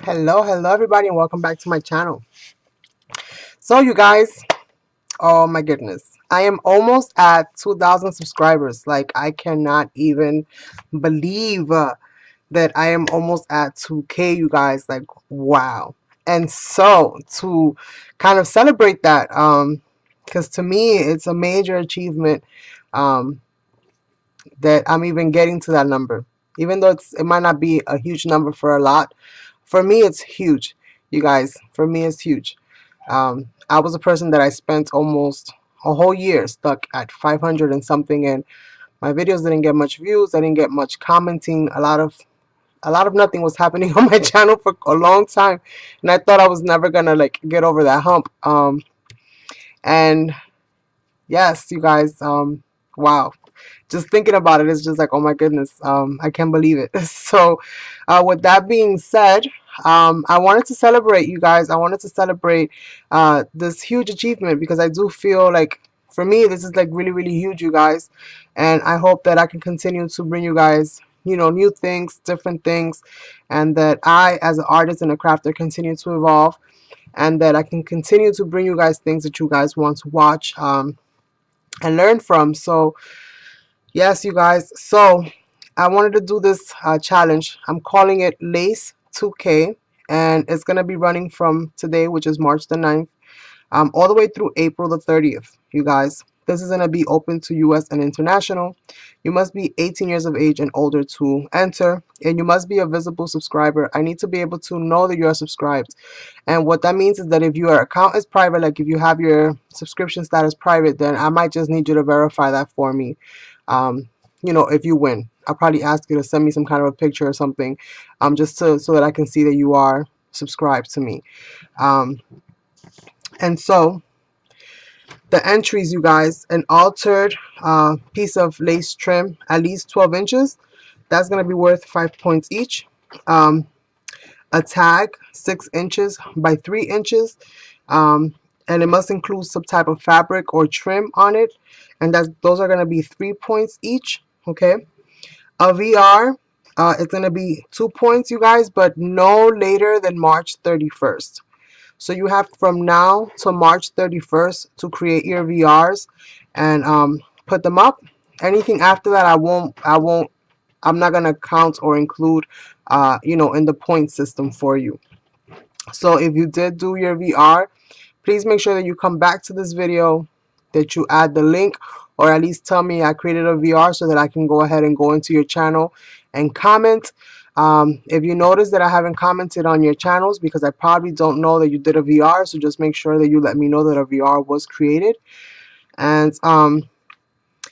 Hello everybody, and welcome back to my channel. So you guys, oh my goodness, I am almost at 2,000 subscribers. Like, I cannot even believe that I am almost at 2K, you guys. Like, wow. And so to kind of celebrate that, because to me it's a major achievement, um that I'm even getting to that number, even though it might not be a huge number for a lot. For me, it's huge, you guys. For me, it's huge. I was a person that I spent almost a whole year stuck at 500 and something, and my videos didn't get much views. I didn't get much commenting. A lot of nothing was happening on my channel for a long time, and I thought I was never gonna like get over that hump. And yes, you guys, wow. Just thinking about it is just like, oh my goodness, I can't believe it. So with that being said, I wanted to celebrate, you guys. I wanted to celebrate this huge achievement, because I do feel like, for me, this is like really, really huge, you guys. And I hope that I can continue to bring you guys, new things, different things, and that I, as an artist and a crafter, continue to evolve, and that I can continue to bring you guys things that you guys want to watch, and learn from. So yes, you guys. So I wanted to do this challenge. I'm calling it Lace 2K, and it's going to be running from today, which is March the 9th, all the way through April the 30th, you guys. This is going to be open to US and international. You must be 18 years of age and older to enter, and you must be a visible subscriber. I need to be able to know that you are subscribed. And what that means is that if your account is private, like if you have your subscription status private, then I might just need you to verify that for me. If you win, I'll probably ask you to send me some kind of a picture or something, just so that I can see that you are subscribed to me. And so the entries, you guys: an altered piece of lace trim at least 12 inches. That's going to be worth 5 points each. A tag 6 inches by 3 inches. And it must include some type of fabric or trim on it, and those are going to be 3 points each. Okay. A VR, it's going to be 2 points, you guys, but no later than March 31st. So you have from now to March 31st to create your VRs and put them up. Anything after that, I'm not going to count or include, in the point system for you. So if you did do your VR, please make sure that you come back to this video, that you add the link, or at least tell me I created a VR, so that I can go ahead and go into your channel and comment. If you notice that I haven't commented on your channels, because I probably don't know that you did a VR, so just make sure that you let me know that a VR was created. And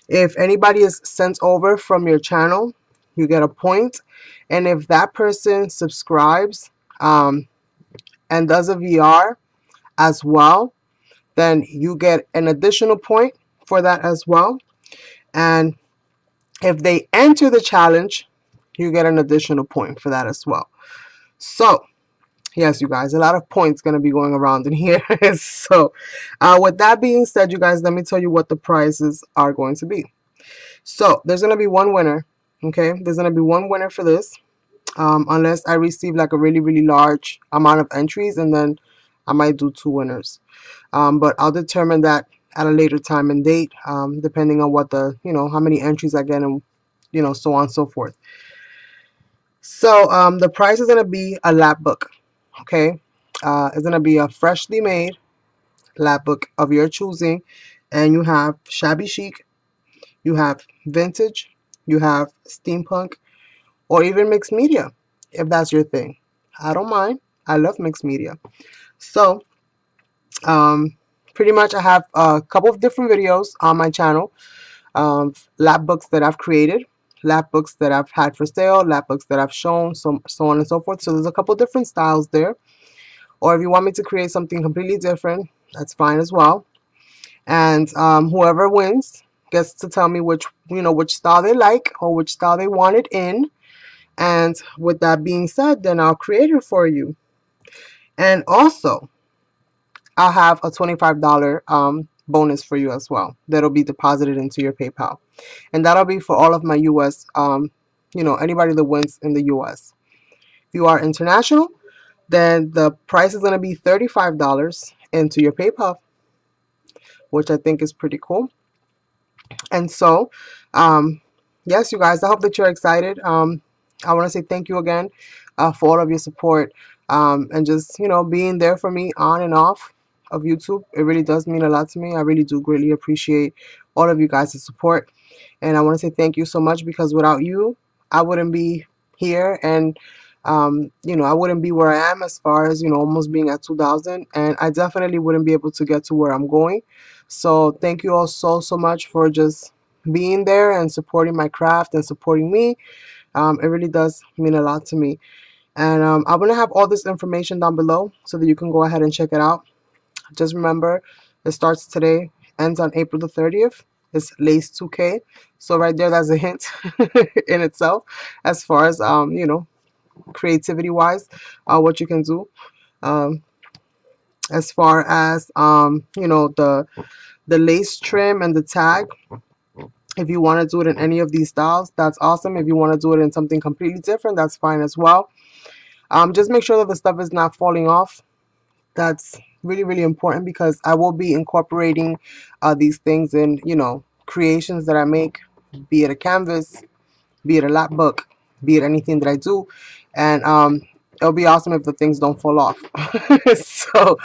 if anybody is sent over from your channel, you get a point. And if that person subscribes and does a VR as well, then you get an additional point for that as well. And if they enter the challenge, you get an additional point for that as well. So yes, you guys, a lot of points going to be going around in here. So with that being said, you guys, let me tell you what the prizes are going to be. So there's going to be one winner. Okay, there's going to be one winner for this, unless I receive like a really, really large amount of entries, and then I might do 2 winners. But I'll determine that at a later time and date, depending on what how many entries I get, and so on and so forth. So the prize is going to be a lap book. Okay, it's going to be a freshly made lap book of your choosing, and you have shabby chic, you have vintage, you have steampunk, or even mixed media, if that's your thing. I don't mind. I love mixed media. So pretty much I have a couple of different videos on my channel, lap books that I've created, lap books that I've had for sale, lap books that I've shown, so on and so forth. So there's a couple different styles there. Or if you want me to create something completely different, that's fine as well. And whoever wins gets to tell me which style they like, or which style they want it in. And with that being said, then I'll create it for you. And also, I'll have a $25 bonus for you as well. That'll be deposited into your PayPal. And that'll be for all of my US, anybody that wins in the US. If you are international, then the price is going to be $35 into your PayPal, which I think is pretty cool. And so, yes, you guys, I hope that you're excited. I want to say thank you again for all of your support, and just, being there for me on and off of YouTube. It really does mean a lot to me. I really do greatly appreciate all of you guys' support. And I want to say thank you so much, because without you, I wouldn't be here, and I wouldn't be where I am, as far as, almost being at 2,000, and I definitely wouldn't be able to get to where I'm going. So thank you all so, so much for just being there and supporting my craft and supporting me. It really does mean a lot to me. And I'm going to have all this information down below so that you can go ahead and check it out. Just remember, it starts today, ends on April the 30th. It's Lace 2K. So right there, that's a hint in itself, as far as, creativity wise, what you can do. As far as, the lace trim and the tag, if you want to do it in any of these styles, that's awesome. If you want to do it in something completely different, that's fine as well. Just make sure that the stuff is not falling off. That's really, really important, because I will be incorporating these things in, creations that I make, be it a canvas, be it a lap book, be it anything that I do. And it'll be awesome if the things don't fall off. So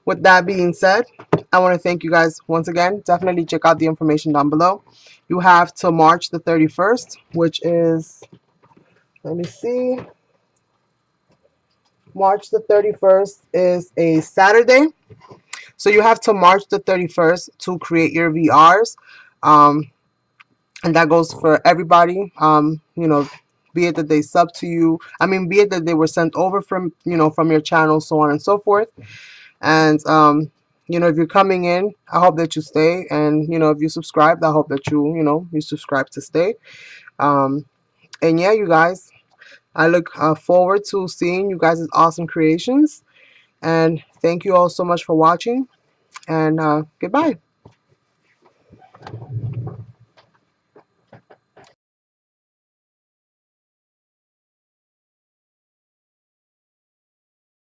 with that being said, I want to thank you guys once again. Definitely check out the information down below. You have till March the 31st, which is, let me see, March the 31st is a Saturday. So you have till March the 31st to create your VRs. And that goes for everybody. Be it that they sub to you. Be it that they were sent over from, from your channel, so on and so forth. And, if you're coming in, I hope that you stay. And, if you subscribed, I hope that you subscribe to stay. And yeah, you guys, I look forward to seeing you guys' awesome creations. And thank you all so much for watching. And goodbye.